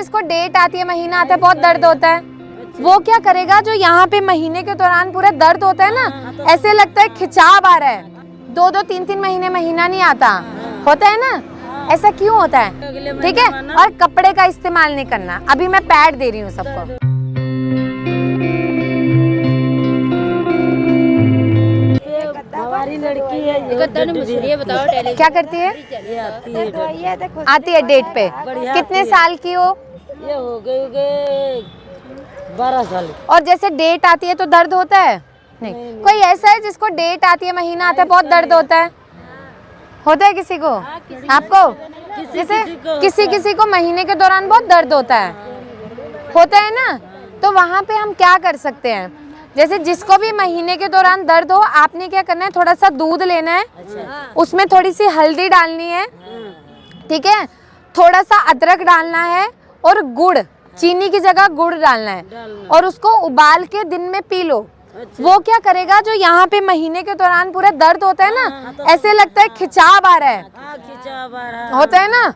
जिसको डेट आती है, महीना आता है, बहुत दर्द होता है, वो क्या करेगा? जो यहाँ पे महीने के दौरान पूरा दर्द होता है ना, ऐसे लगता है खिंचाव आ रहा है, 2-2 3-3 महीने महीना नहीं आता, होता है ना, ऐसा क्यों होता है? ठीक है, और कपड़े का इस्तेमाल नहीं करना। अभी मैं पैड दे रही हूँ सबको। हमारी लड़की है, बताओ क्या करती है? आती है डेट पे। कितने साल की हो? ये हो गए 12 साल। और जैसे डेट आती है तो दर्द होता है? नहीं। कोई ऐसा है जिसको डेट आती है, महीना आता है, बहुत दर्द होता है? होता है किसी को? आपको? जैसे किसी को महीने के दौरान बहुत दर्द होता है ना, तो वहाँ पे हम क्या कर सकते हैं? जैसे जिसको भी महीने के दौरान दर्द हो, आपने क्या करना है, थोड़ा सा दूध लेना है, उसमें थोड़ी सी हल्दी डालनी है, ठीक है, थोड़ा सा अदरक डालना है और गुड़, चीनी की जगह गुड़ डालना है, और उसको उबाल के दिन में पी लो। वो क्या करेगा? जो यहाँ पे महीने के दौरान पूरा दर्द होता है ना, ऐसे लगता है खिंचाव आ रहा है, होता है ना,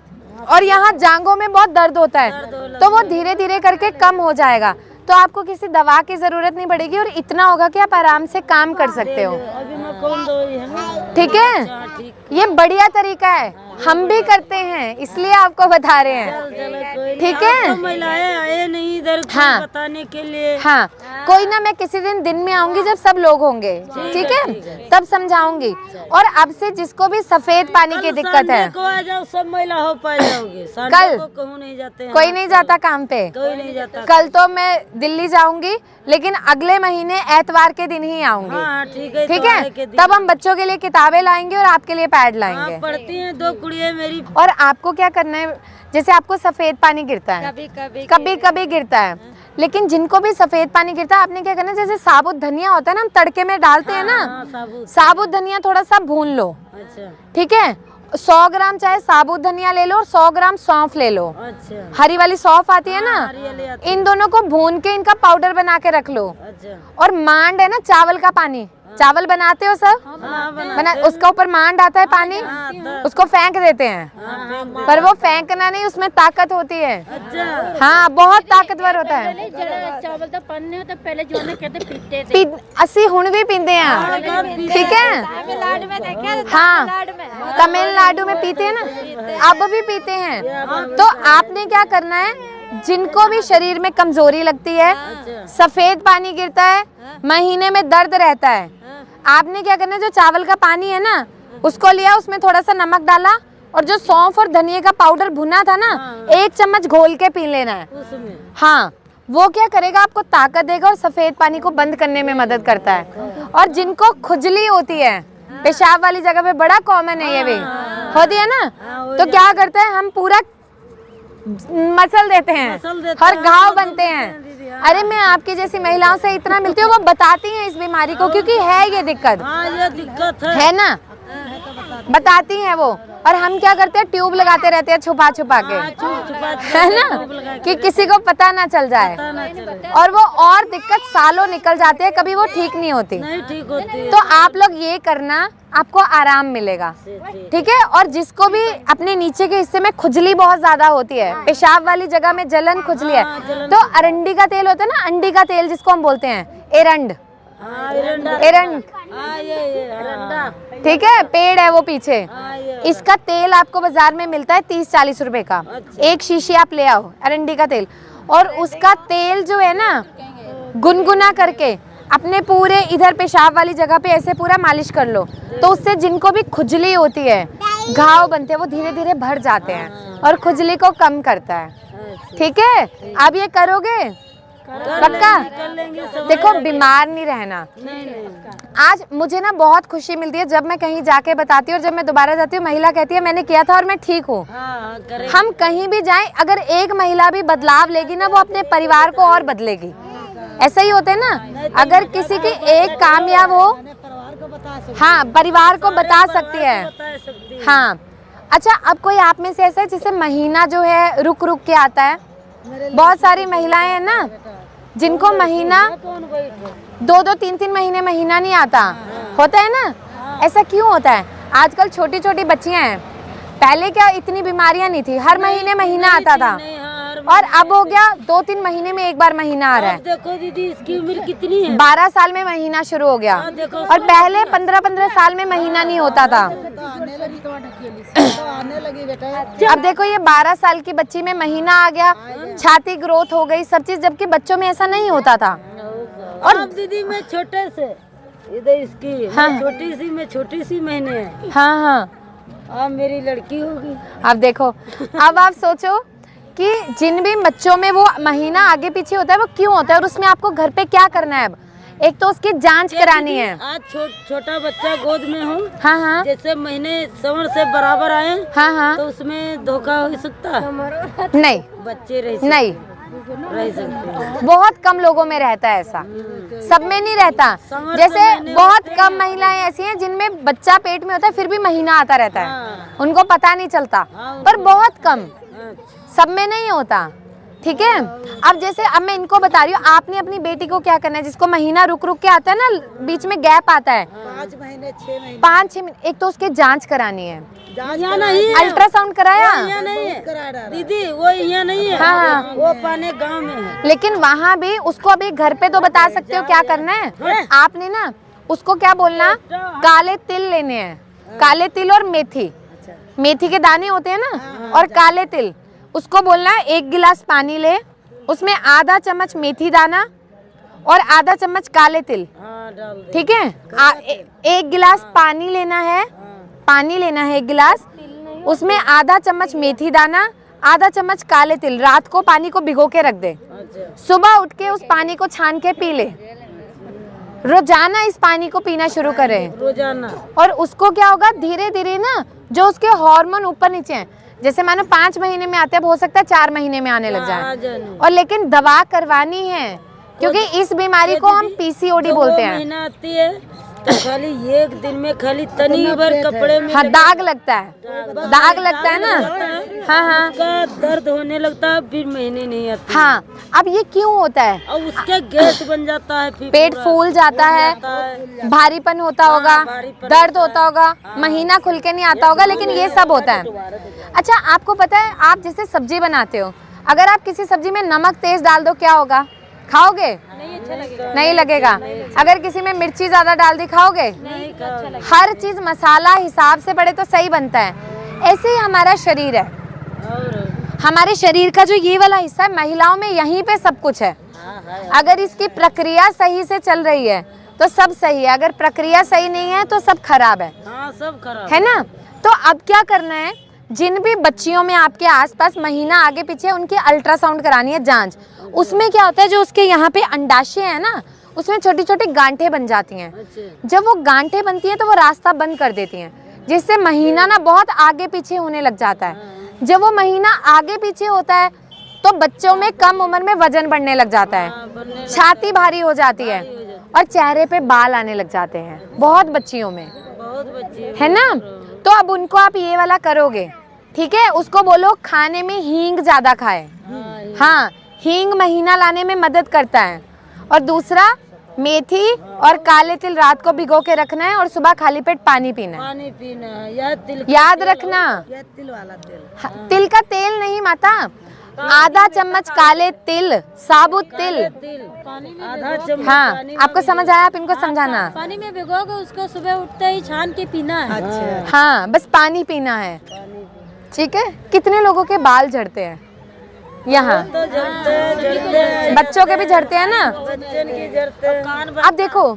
और यहाँ जांघों में बहुत दर्द होता है, तो वो धीरे धीरे करके कम हो जाएगा। तो आपको किसी दवा की जरूरत नहीं पड़ेगी, और इतना होगा कि आप आराम से काम कर सकते हो। ठीक है, ये बढ़िया तरीका है, हम भी करते हैं, इसलिए आपको बता रहे हैं। ठीक है, महिलाएं आए नहीं इधर बताने के लिए। हाँ, कोई ना, मैं किसी दिन में आऊंगी जब सब लोग होंगे, ठीक है, तब समझाऊंगी। और अब से जिसको भी सफेद पानी की दिक्कत है, सब महिला हो पाएगी। कल नहीं जाते, कोई नहीं जाता काम पे, कोई नहीं जाता। कल तो मैं दिल्ली जाऊंगी, लेकिन अगले महीने एतवार के दिन ही आऊंगी। ठीक है, तब हम बच्चों के लिए किताबें लाएंगे और आपके लिए पैड लाएंगे। पढ़ती हैं 2 कुड़ियाँ मेरी। और आपको क्या करना है? जैसे आपको सफेद पानी गिरता है, कभी कभी गिरता है, लेकिन जिनको भी सफेद पानी गिरता है, आपने क्या करना है? जैसे साबुत धनिया होता है ना, हम तड़के में डालते हैं ना, साबुत धनिया थोड़ा सा भून लो। ठीक है, 100 ग्राम चाहे साबुत धनिया ले लो और 100 ग्राम सौंफ ले लो। हरी वाली सौंफ आती है ना, इन दोनों को भून के इनका पाउडर बना के रख लो। और मांड है ना, चावल का पानी, चावल बनाते हो सब? बना, उसका ऊपर मांड आता है पानी, उसको फेंक देते हैं, पर वो फेंकना नहीं, उसमें ताकत होती है। हाँ, बहुत ताकतवर होता है। चावल तो पानी होता पहले जो कहते पीते थे, असी हुण भी पीते हैं। ठीक है, तमिलनाडु में देखे, हाँ, तमिलनाडु में पीते हैं ना, अब भी पीते हैं। तो आपने क्या करना है? जिनको भी शरीर में कमजोरी लगती है, सफेद पानी गिरता है, महीने में दर्द रहता है, आपने क्या करना है? जो चावल का पानी है ना, उसको लिया, उसमें थोड़ा सा नमक डाला, और जो सौंफ और धनिया का पाउडर भुना था ना, 1 चम्मच घोल के पी लेना है। हाँ, वो क्या करेगा? आपको ताकत देगा और सफेद पानी को बंद करने में मदद करता है। और जिनको खुजली होती है पेशाब वाली जगह पे, बड़ा कॉमन है ये भी, होती है ना, तो क्या करते हैं? हम पूरा मसल देते हैं और घाव बनते हैं। अरे, मैं आपकी जैसी महिलाओं से इतना मिलती हूँ, वो बताती हैं इस बीमारी को, क्योंकि है ये दिक्कत, ये दिक्कत है ना, बताती हैं वो। और हम क्या करते हैं? ट्यूब लगाते रहते हैं छुपा छुपा के, है ना, कि किसी को पता ना चल जाए। और वो और दिक्कत सालों निकल जाते हैं, कभी वो ठीक नहीं होती। तो आप लोग ये करना, आपको आराम मिलेगा। ठीक है, और जिसको भी अपने नीचे के हिस्से में खुजली बहुत ज्यादा होती है, पेशाब वाली जगह में जलन, खुजली है, तो अरंडी का तेल होता है ना, अंडी का तेल जिसको हम बोलते हैं, एरंड, एरंड, ठीक है, पेड़ है वो पीछे, इसका तेल आपको बाजार में मिलता है 30-40 रुपए का। 1 शीशी आप ले आओ अरंडी का तेल, और उसका तेल जो है ना, गुनगुना करके अपने पूरे इधर पेशाब वाली जगह पे ऐसे पूरा मालिश कर लो, तो उससे जिनको भी खुजली होती है, घाव बनते हैं, वो धीरे धीरे भर जाते हैं और खुजली को कम करता है। ठीक है, आप ये करोगे? पक्का? देखो, बीमार नहीं रहना। आज मुझे ना बहुत खुशी मिलती है जब मैं कहीं जाके बताती हूँ, और जब मैं दोबारा जाती हूँ, महिला कहती है मैंने किया था और मैं ठीक हूँ। हम कहीं भी जाएं, अगर एक महिला भी बदलाव लेगी ना, वो अपने परिवार को और बदलेगी। ऐसा ही होता है ना, अगर किसी की एक कामयाब हो, हाँ, परिवार को बता सकती है। हाँ, अच्छा, अब कोई आप में से ऐसा है जिसे महीना जो है रुक रुक के आता है? बहुत सारी महिलाएं हैं ना जिनको महीना 2-2 3-3 महीने महीना नहीं आता, होता है ना, ऐसा क्यों होता है? आजकल छोटी छोटी बच्चियां हैं, पहले क्या इतनी बीमारियां नहीं थी, हर महीने महीना आता था। और अब हो गया 2-3 महीने में एक बार महीना आ रहा है। देखो दीदी इसकी उम्र कितनी है? 12 साल में महीना शुरू हो गया और पहले 15-15 साल में महीना नहीं होता था। अब देखो ये 12 साल की बच्ची में महीना आ गया, छाती ग्रोथ हो गई, सब चीज, जबकि बच्चों में ऐसा नहीं होता था। और दीदी मैं छोटे से इधर इसकी हाँ। छोटी सी महीने है। हाँ हाँ, अब मेरी लड़की होगी। अब देखो, अब आप सोचो कि जिन भी बच्चों में वो महीना आगे पीछे होता है वो क्यों होता है और उसमें आपको घर पे क्या करना है। अब एक तो उसकी जांच करानी है। आज छोटा बच्चा गोद में हो, हाँ हाँ, जैसे महीने श्रवण से बराबर आए, हाँ हाँ, तो उसमें धोखा हो सकता? नहीं बच्चे रह नहीं, रह सकते हैं। बहुत कम लोगों में रहता है ऐसा, सब में नहीं रहता। जैसे बहुत कम महिलाएं ऐसी हैं जिनमें बच्चा पेट में होता है फिर भी महीना आता रहता है, हाँ। उनको पता नहीं चलता, पर बहुत कम, सब में नहीं होता। ठीक है, अब जैसे अब मैं इनको बता रही हूँ, आपने अपनी बेटी को क्या करना है, जिसको महीना रुक रुक के आता है ना, बीच में गैप आता है 5 महीने 6 महीने, 5-6 महीने, एक तो उसके जांच करानी है। यहाँ नहीं है, अल्ट्रासाउंड कराया? यहाँ नहीं है दीदी, वो यहाँ नहीं है। हाँ। वो पाने गांव में है। लेकिन वहाँ भी उसको अभी घर पे तो बता सकते हो क्या करना है। आपने ना उसको क्या बोलना, काले तिल लेने हैं, काले तिल और मेथी, मेथी के दाने होते हैं ना, और काले तिल, उसको बोलना है 1 गिलास पानी ले, उसमें आधा चम्मच मेथी दाना और आधा चम्मच काले तिल, ठीक है। 1 गिलास पानी लेना है, पानी लेना है 1 गिलास, उसमें आधा चम्मच मेथी दाना, आधा चम्मच काले तिल, रात को पानी को भिगो के रख दे, सुबह उठ के उस पानी को छान के पी ले, रोजाना इस पानी को पीना शुरू करें रोजाना। और उसको क्या होगा, धीरे धीरे ना जो उसके हार्मोन ऊपर नीचे हैं, जैसे मानो 5 महीने में आते हैं, हो सकता है 4 महीने में आने लग जाए, और लेकिन दवा करवानी है क्योंकि इस बीमारी को हम पीसीओडी बोलते हैं। महीना आती है तो खाली 1 दिन में खाली तनी भर कपड़े में हाँ, दाग लगता है, दाग लगता है ना, हाँ हाँ, उसका दर्द होने लगता है, फिर महीने नहीं आती। हाँ, अब ये क्यों होता है, और उसके गैस बन जाता है, फिर पेट फूल जाता है, भारीपन होता होगा, दर्द होता होगा, महीना खुल के नहीं आता होगा, लेकिन ये सब होता है। अच्छा, आपको पता है, आप जैसे सब्जी बनाते हो, अगर आप किसी सब्जी में नमक तेज डाल दो क्या होगा, खाओगे? नहीं लगेगा। अगर किसी में मिर्ची ज्यादा डाल दी, खाओगे? हर चीज मसाला हिसाब से पड़े तो सही बनता है। ऐसे ही हमारा शरीर है, हमारे शरीर का जो ये वाला हिस्सा है, महिलाओं में यहीं पे सब कुछ है। अगर इसकी प्रक्रिया सही से चल रही है तो सब सही है, अगर प्रक्रिया सही नहीं है तो सब खराब है। हाँ, सब खराब है ना। तो अब क्या करना है, जिन भी बच्चियों में आपके आसपास महीना आगे पीछे, उनकी अल्ट्रासाउंड करानी है, जांच। उसमें क्या होता है, जो उसके यहाँ पे अंडाशय है ना, उसमें छोटी छोटी गांठें बन जाती हैं। जब वो गांठें बनती हैं तो वो रास्ता बंद कर देती हैं, जिससे महीना ना बहुत आगे पीछे होने लग जाता है। जब वो महीना आगे पीछे होता है तो बच्चों में कम उम्र में वजन बढ़ने लग जाता है, छाती भारी हो जाती है और चेहरे पे बाल आने लग जाते हैं, बहुत बच्चियों में, बहुत बच्चे है ना। तो अब उनको आप ये वाला करोगे, ठीक है। उसको बोलो खाने में हींग ज्यादा खाए, हाँ, हींग महीना लाने में मदद करता है। और दूसरा, मेथी और काले तिल रात को भिगो के रखना है और सुबह खाली पेट पानी पीना है। पानी पीना है, या तिल, याद रखना, या तिल वाला तेल, हाँ, तिल का तेल नहीं माता, आधा चम्मच काले तिल, साबुत तिल, आधा चम्मच। हाँ, आपको समझ आया, आप इनको समझाना। पानी में भिगोगे, उसको सुबह उठते ही छान के पीना है। अच्छा, हाँ, बस पानी पीना है, ठीक है। कितने लोगों के बाल झड़ते हैं यहाँ, तो झड़ते हैं, बच्चों के भी झड़ते हैं ना। बच्चे के झड़ते हैं। अब देखो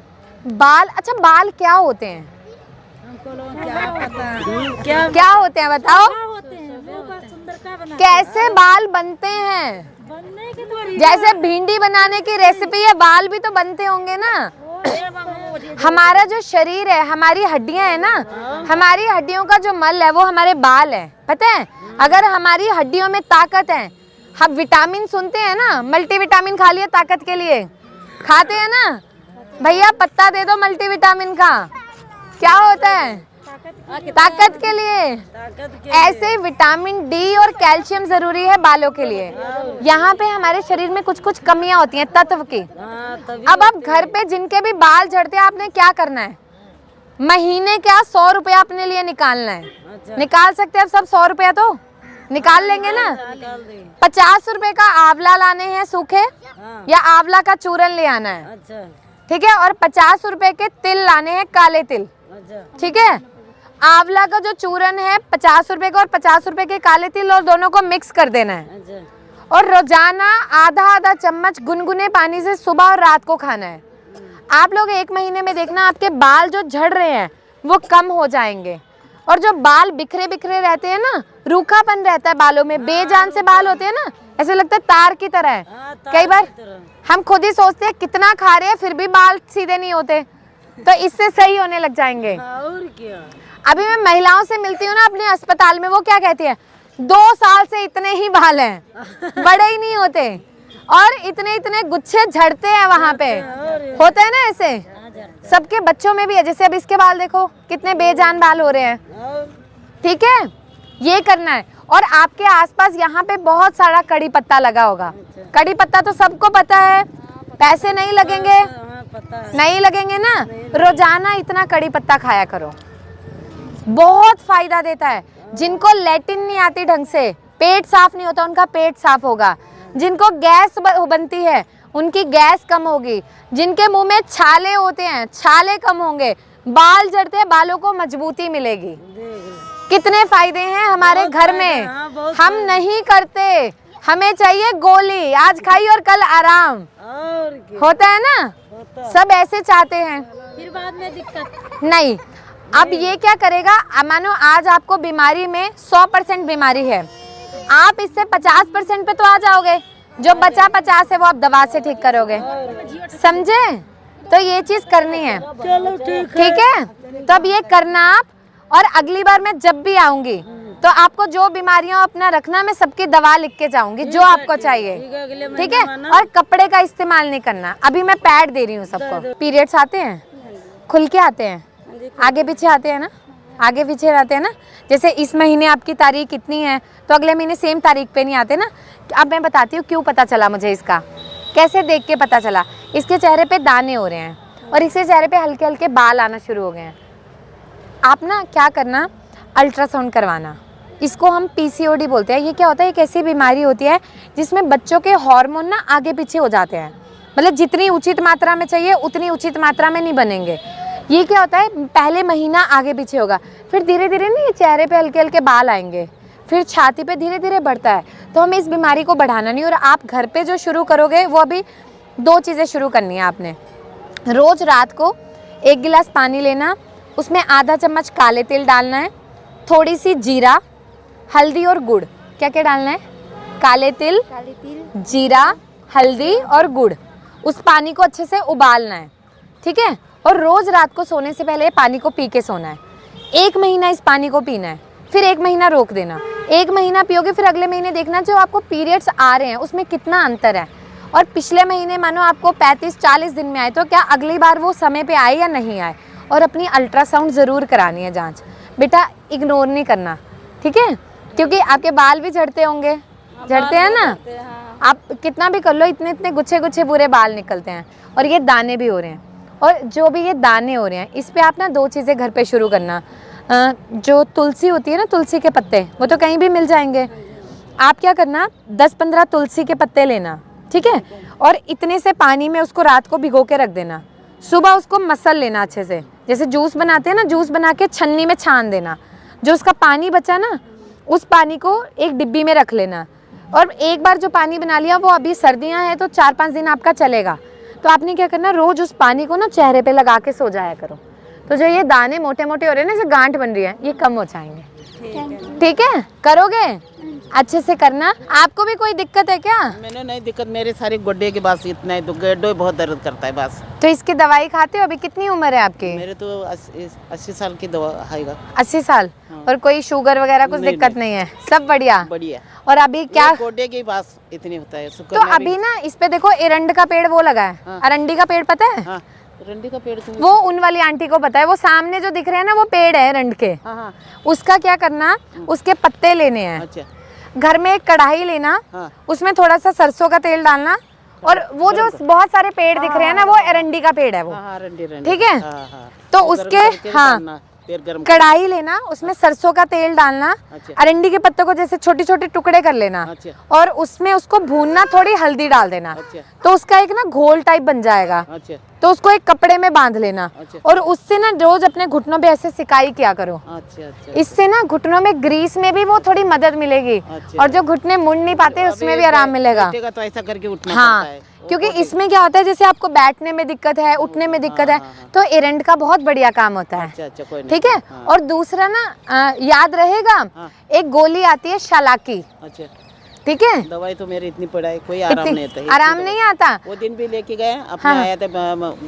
बाल, अच्छा बाल क्या होते हैं, क्या होते हैं बताओ, कैसे बाल बनते हैं। जैसे भिंडी बनाने की रेसिपी है, बाल भी तो बनते होंगे ना। हमारा जो शरीर है, हमारी हड्डियां है ना, हमारी हड्डियों का जो मल है वो हमारे बाल है, पता है। अगर हमारी हड्डियों में ताकत है, हम विटामिन सुनते हैं ना, मल्टीविटामिन खा लिया ताकत के लिए, खाते हैं ना भैया, पत्ता दे दो मल्टीविटामिन का, क्या होता है, ताकत के लिए। ऐसे ही विटामिन डी और कैल्शियम जरूरी है बालों के लिए। यहाँ पे हमारे शरीर में कुछ कुछ कमियां होती हैं तत्व की। अब आप घर पे जिनके भी बाल झड़ते हैं, आपने क्या करना है, महीने का 100 रुपया अपने लिए निकालना है। निकाल सकते हैं आप सब 100 रुपया, तो निकाल लेंगे ना। निकाल दे। 50 रुपए का आंवला लाने हैं सूखे, हाँ। या आंवला का चूरन ले आना है, अच्छा ठीक है। और 50 रुपए के तिल लाने हैं, काले तिल, अच्छा ठीक है। आंवला का जो चूरन है 50 रुपए का, और 50 रुपए के काले तिल, और दोनों को मिक्स कर देना है। अच्छा और रोजाना आधा आधा चम्मच गुनगुने पानी से सुबह और रात को खाना है। आप लोग 1 महीने में देखना आपके बाल जो झड़ रहे हैं वो कम हो जाएंगे। और जो बाल बिखरे बिखरे रहते हैं ना, रूखापन रहता है बालों में, बेजान से बाल होते हैं ना, ऐसे लगता है तार की तरह है। हाँ, तार कई बार की तरह। हम खुद ही सोचते हैं कितना खा रहे हैं फिर भी बाल सीधे नहीं होते, तो इससे सही होने लग जाएंगे। और क्या। अभी मैं महिलाओं से मिलती हूँ ना अपने अस्पताल में, वो क्या कहती है, 2 साल से इतने ही बाल हैं, बड़े ही नहीं होते, और इतने इतने गुच्छे झड़ते हैं वहां पे, होता है ना ऐसे। सबके बच्चों में भी है, जैसे अब इसके बाल देखो कितने बेजान बाल हो रहे हैं, और ठीक है। ये करना है। और आपके आसपास यहाँ पे बहुत सारा कड़ी पत्ता लगा होगा। कड़ी पत्ता तो सबको पता है, पैसे नहीं लगेंगे, हाँ, पता है। नहीं लगेंगे ना। रोजाना इतना कड़ी पत्ता खाया करो, बहुत फायदा देता है। जिनको लैट्रिन नहीं आती ढंग से, पेट साफ नहीं होता, उनका पेट साफ होगा। जिनको गैस बनती है उनकी गैस कम होगी। जिनके मुंह में छाले होते हैं छाले कम होंगे। बाल झड़ते हैं, बालों को मजबूती मिलेगी। देख कितने फायदे हैं हमारे बहुत घर फायदे में। हैं, हाँ, बहुत हम नहीं करते, हमें चाहिए गोली, आज खाई और कल आराम, और क्या होता है ना। होता। सब ऐसे चाहते हैं, फिर बाद में दिक्कत। नहीं। अब ये क्या करेगा, मानो आज आपको बीमारी में 100% बीमारी है, आप इससे 50% पे तो आ जाओगे। जो बचा 50 है वो आप दवा से ठीक करोगे, समझे। तो ये चीज करनी है, चलो ठीक है। ठीक है। तो अब ये करना आप, और अगली बार मैं जब भी आऊंगी तो आपको जो बीमारियां अपना रखना, मैं सबकी दवा लिख के जाऊंगी जो आपको चाहिए, ठीक है, अगले ठीक महीने है। आना। और कपड़े का इस्तेमाल नहीं करना। अभी मैं पैड दे रही हूँ सबको। पीरियड्स आते हैं, खुल के आते हैं, आगे पीछे आते हैं ना, आगे पीछे आते हैं ना। जैसे इस महीने आपकी तारीख कितनी है, तो अगले महीने सेम तारीख पे नहीं आते ना। अब मैं बताती हूँ क्यों पता चला मुझे इसका, कैसे देख के पता चला। इसके चेहरे पे दाने हो रहे हैं, और इसके चेहरे पे हल्के हल्के बाल आना शुरू हो गए हैं। आप ना क्या करना, अल्ट्रासाउंड करवाना। इसको हम पीसीओडी बोलते हैं। ये क्या होता है, एक ऐसी बीमारी होती है जिसमें बच्चों के हार्मोन ना आगे पीछे हो जाते हैं, मतलब जितनी उचित मात्रा में चाहिए उतनी उचित मात्रा में नहीं बनेंगे। ये क्या होता है, पहले महीना आगे पीछे होगा, फिर धीरे धीरे ना ये चेहरे पे हल्के हल्के बाल आएंगे, फिर छाती पे धीरे धीरे बढ़ता है। तो हमें इस बीमारी को बढ़ाना नहीं। और आप घर पे जो शुरू करोगे वो अभी 2 चीज़ें शुरू करनी है आपने। रोज़ रात को 1 गिलास पानी लेना, उसमें आधा चम्मच काले तिल डालना है, थोड़ी सी जीरा, हल्दी और गुड़। क्या क्या डालना है, काले तिल, जीरा, हल्दी और गुड़। उस पानी को अच्छे से उबालना है, ठीक है। और रोज़ रात को सोने से पहले पानी को पी के सोना है। 1 महीना इस पानी को पीना है, फिर 1 महीना रोक देना। 1 महीना पियोगे, फिर अगले महीने देखना जो आपको पीरियड्स आ रहे हैं उसमें कितना अंतर है। और पिछले महीने मानो आपको 35-40 दिन में आए, तो क्या अगली बार वो समय पे आए या नहीं आए। और अपनी अल्ट्रासाउंड ज़रूर करानी है जांच, बेटा इग्नोर नहीं करना, ठीक है। क्योंकि आपके बाल भी झड़ते होंगे, झड़ते हैं ना, आप कितना भी कर लो, इतने इतने गुच्छे गुच्छे पूरे बाल निकलते हैं, और ये दाने भी हो रहे हैं। और जो भी ये दाने हो रहे हैं, इस पे आप ना 2 चीज़ें घर पे शुरू करना। जो तुलसी होती है ना, तुलसी के पत्ते, वो तो कहीं भी मिल जाएंगे। आप क्या करना, 10-15 तुलसी के पत्ते लेना, ठीक है। और इतने से पानी में उसको रात को भिगो के रख देना, सुबह उसको मसल लेना अच्छे से, जैसे जूस बनाते हैं ना, जूस बना के छन्नी में छान देना। जो उसका पानी बचा ना, उस पानी को एक डिब्बी में रख लेना। और एक बार जो पानी बना लिया, वो अभी सर्दियां हैं तो 4-5 दिन आपका चलेगा। तो आपने क्या करना, रोज उस पानी को ना चेहरे पे लगा के सो जाया करो। तो जो ये दाने मोटे मोटे हो रहे हैं ना, जैसे गांठ बन रही है, ये कम हो जाएंगे, ठीक है। करोगे, अच्छे से करना। आपको भी कोई दिक्कत है क्या? मैंने नहीं दिक्कत, मेरे सारे गोड्डे के पास इतना है, तो गोड्डे बहुत दर्द करता है बस। तो इसकी दवाई खाते हो? अभी कितनी उम्र है आपकी? मेरे तो 80 साल की दवा आएगा। 80 साल। हाँ। और कोई शुगर वगैरह कुछ नहीं, दिक्कत नहीं है, सब बढ़िया। बढ़िया। और अभी क्या, गोड्डे के पास इतनी होता है। तो अभी ना इस पे देखो, एरंड का पेड़ वो लगा है। हाँ। अरंडी का पेड़ पता है? हाँ, रंडी का पेड़ तो वो उन वाली आंटी को पता है। वो सामने जो दिख रहे हैं ना, वो पेड़ है रंड के। हाँ हाँ। उसका क्या करना, उसके पत्ते लेने हैं। अच्छा। घर में एक कढ़ाई लेना, हाँ। उसमें थोड़ा सा सरसों का तेल डालना। और वो जो बहुत सारे पेड़ दिख रहे हैं ना, वो एरंडी का पेड़ है वो, हाँ हाँ, रंडी रंडी, ठीक है। हाँ हाँ। तो वो उसके गरम करके हाँ डालना, फिर गरम कढ़ाई लेना, उसमें सरसों का तेल डालना, अच्छा। अरंडी के पत्तों को जैसे छोटे छोटे टुकड़े कर लेना अच्छा। और उसमें उसको भूनना, थोड़ी हल्दी डाल देना, अच्छा। तो उसका एक ना घोल टाइप बन जाएगा। अच्छा। तो उसको एक कपड़े में बांध लेना अच्छा। और उससे ना रोज अपने घुटनों पे ऐसे सिकाई किया करो। अच्छा। अच्छा। इससे ना घुटनों में ग्रीस में भी वो थोड़ी मदद मिलेगी। अच्छा। और जो घुटने मुड़ नहीं पाते उसमें भी आराम मिलेगा। बैठेगा तो ऐसा करके उठना हाँ, पड़ता है। क्योंकि इसमें क्या होता है, जैसे आपको बैठने में दिक्कत है, उठने में दिक्कत है, तो एरंड का बहुत बढ़िया काम होता है। अच्छा। अच्छा, कोई नहीं। ठीक है। हाँ। और दूसरा ना याद रहेगा, हाँ। एक गोली आती है शालाकी। अच्छा। ठीक है। दवाई तो मेरी इतनी पड़ा है, कोई आराम नहीं आता है। आराम नहीं आता। वो दिन भी लेके गए, अपने आया था,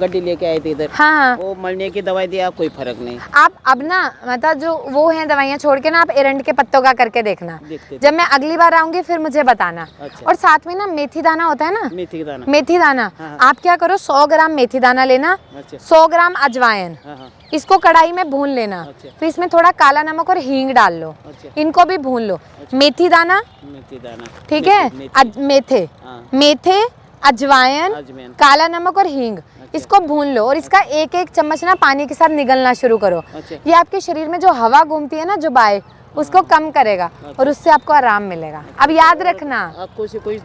गड्डी लेके आए थे इधर। हाँ। वो मरने की दवाई दिया, कोई फर्क नहीं। आप अब ना मतलब जो वो है दवाइयाँ छोड़ के ना आप एरंड के पत्तों का करके देखना। जब मैं अगली बार आऊंगी फिर मुझे बताना। अच्छा। और साथ में ना मेथी दाना होता है ना, मेथी दाना। मेथी दाना हाँ। आप क्या करो, 100 ग्राम मेथी दाना लेना, अच्छा। 100 ग्राम अजवाइन, हाँ, हाँ। इसको कढ़ाई में भून लेना। अच्छा। फिर इसमें थोड़ा काला नमक और हींग डाल लो। अच्छा। इनको भी भून लो। मेथी दाना, मेथी दाना। ठीक है, मेथे, हाँ। मेथे, अजवाइन, अजवाइन। काला नमक और हींग, इसको भून लो और इसका एक एक चम्मच ना पानी के साथ निगलना शुरू करो। अच्छा। ये आपके शरीर में जो हवा घूमती है ना, जो बाय, उसको कम करेगा और उससे आपको आराम मिलेगा। अब याद रखना, आपको से कोई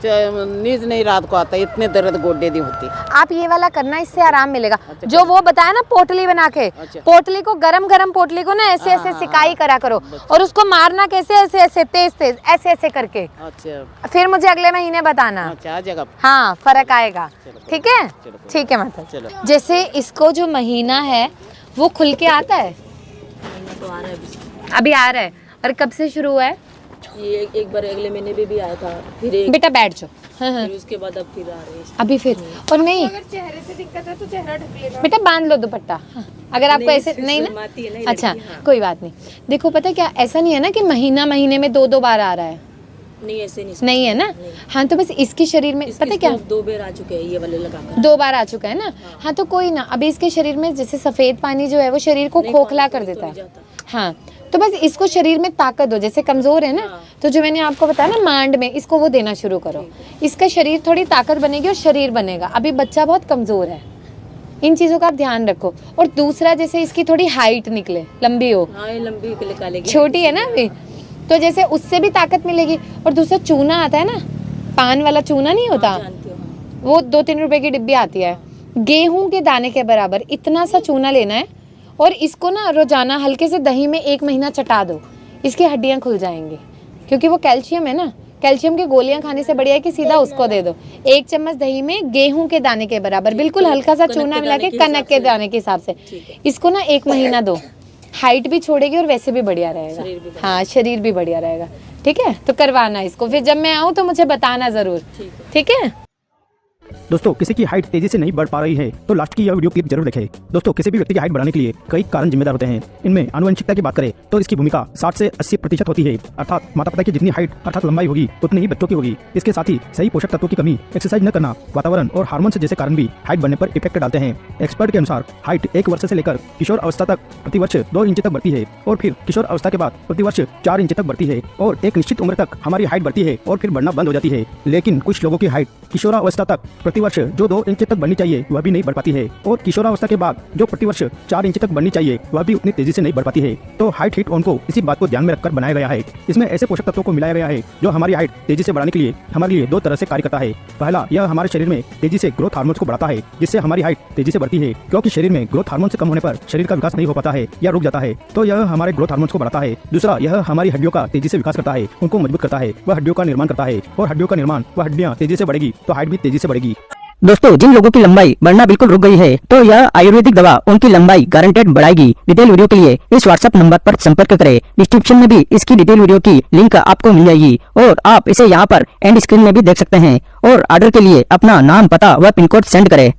नींद नहीं रात को आता, इतने दर्द गोड्डे दी होती। आप ये वाला करना, इससे आराम मिलेगा। अच्छा। जो वो बताया ना पोटली बना के, अच्छा। पोटली को गरम गरम पोटली को ना ऐसे ऐसे सिकाई करा करो और उसको मारना कैसे, ऐसे ऐसे तेज तेज ऐसे ऐसे करके। अच्छा। फिर मुझे अगले महीने बताना। अच्छा, आ जाएगा। हाँ, फर्क आएगा। ठीक है, चलो। ठीक है माता। चलो। जैसे इसको जो महीना है वो खुल के आता है, तो आ रहा है अभी आ रहा है। और कब से शुरू हुआ है? ये एक बार अगले महीने भी आया था, फिर एक, बेटा बैठ जाओ। हाँ। फिर उसके बाद अब फिर आ रहे हैं। अभी फिर और नहीं, अगर चेहरे से दिक्कत है तो चेहरा ढक लेना। बेटा बांध लो दुपट्टा। हाँ। अगर आपको ऐसे नहीं ना, शर्माती है ना ये अच्छा लड़की, हाँ। कोई बात नहीं। देखो पता क्या, ऐसा नहीं है ना कि महीने में 2-2 बार आ रहा है, नहीं ऐसे नहीं है ना। हाँ, तो बस इसके शरीर में पता क्या, 2 बार आ चुके हैं ये वाले लगाकर। 2 बार आ चुका है ना। हाँ, तो कोई ना, अभी इसके शरीर में जैसे सफेद पानी जो है वो शरीर को खोखला कर देता है। हाँ, तो बस इसको शरीर में ताकत दो। जैसे कमजोर है ना, तो जो मैंने आपको बताया ना मांड में, इसको वो देना शुरू करो। इसका शरीर थोड़ी ताकत बनेगी और शरीर बनेगा। अभी बच्चा बहुत कमजोर है, इन चीजों का आप ध्यान रखो। और दूसरा, जैसे इसकी थोड़ी हाइट निकले, लंबी हो, हाँ ये लंबी के निकालेगी, छोटी है ना अभी, तो जैसे उससे भी ताकत मिलेगी। और दूसरा चूना आता है ना, पान वाला चूना नहीं होता, जानती हो, हाँ। वो 2-3 रुपए की डिब्बी आती है, गेहूं के दाने के बराबर इतना सा चूना लेना है और इसको ना रोजाना हल्के से दही में 1 महीना चटा दो, इसकी हड्डियां खुल जाएंगी। क्योंकि वो कैल्शियम है ना, कैल्शियम की गोलियां खाने से बढ़िया है कि सीधा उसको दे दो। 1 चम्मच दही में गेहूं के दाने के बराबर बिल्कुल हल्का सा चूना मिला के, कनक के दाने के हिसाब से इसको ना 1 महीना दो। हाइट भी छोड़ेगी और वैसे भी बढ़िया रहेगा। हाँ, शरीर भी बढ़िया रहेगा। ठीक है, तो करवाना इसको। फिर जब मैं आऊँ तो मुझे बताना जरूर। ठीक है। दोस्तों, किसी की हाइट तेजी से नहीं बढ़ पा रही है तो लास्ट की यह वीडियो क्लिप जरूर देखें। दोस्तों, किसी भी व्यक्ति की हाइट बढ़ाने के लिए कई कारण जिम्मेदार होते हैं। इनमें आनुवंशिकता की बात करें तो इसकी भूमिका 60 से 80% होती है। अर्थात माता पिता की जितनी हाइट अर्थात लंबाई होगी उतनी ही बच्चों की होगी। इसके साथ ही सही पोषक तत्वों की कमी, एक्सरसाइज न करना, वातावरण और हार्मोन्स जैसे कारण भी हाइट बढ़ने पर इफेक्ट डालते हैं। एक्सपर्ट के अनुसार हाइट 1 वर्ष से लेकर किशोर अवस्था तक प्रतिवर्ष 2 इंच तक बढ़ती है और फिर किशोर अवस्था के बाद प्रतिवर्ष 4 इंच तक बढ़ती है और एक निश्चित उम्र तक हमारी हाइट बढ़ती है और फिर बढ़ना बंद हो जाती है। लेकिन कुछ लोगों की हाइट किशोरावस्था तक प्रतिवर्ष जो 2 इंच तक बढ़नी चाहिए वह भी नहीं बढ़ पाती है और किशोरावस्था के बाद जो प्रतिवर्ष 4 इंच तक बढ़नी चाहिए वह भी उतनी तेजी से नहीं बढ़ पाती है। तो हाइट हिट ऑन को इसी बात को ध्यान में रखकर बनाया गया है। इसमें ऐसे पोषक तत्वों को मिलाया गया है जो हमारी हाइट तेजी से बढ़ाने के लिए हमारे लिए 2 तरह से कार्य करता है। पहला, यह हमारे शरीर में तेजी से ग्रोथ हार्मोन्स को बढ़ाता है जिससे हमारी हाइट तेजी से बढ़ती है, क्योंकि शरीर में ग्रोथ हार्मोन से कम होने पर शरीर का विकास नहीं हो पाता है या रुक जाता है, तो यह हमारे ग्रोथ हार्मोन्स को बढ़ाता है। दूसरा, यह हमारी हड्डियों का तेजी से विकास करता है, उनको मजबूत करता है, वह हड्डियों का निर्माण करता है और हड्डियों का निर्माण वह हड्डियां तेजी से बढ़ेगी तो हाइट भी तेजी से बढ़ेगी। दोस्तों, जिन लोगों की लंबाई बढ़ना बिल्कुल रुक गई है तो यह आयुर्वेदिक दवा उनकी लंबाई गारंटेड बढ़ाएगी। डिटेल वीडियो के लिए इस व्हाट्सएप नंबर पर संपर्क करें। डिस्क्रिप्शन में भी इसकी डिटेल वीडियो की लिंक आपको मिल जाएगी और आप इसे यहाँ पर एंड स्क्रीन में भी देख सकते हैं। और ऑर्डर के लिए अपना नाम, पता व पिन कोड सेंड करें।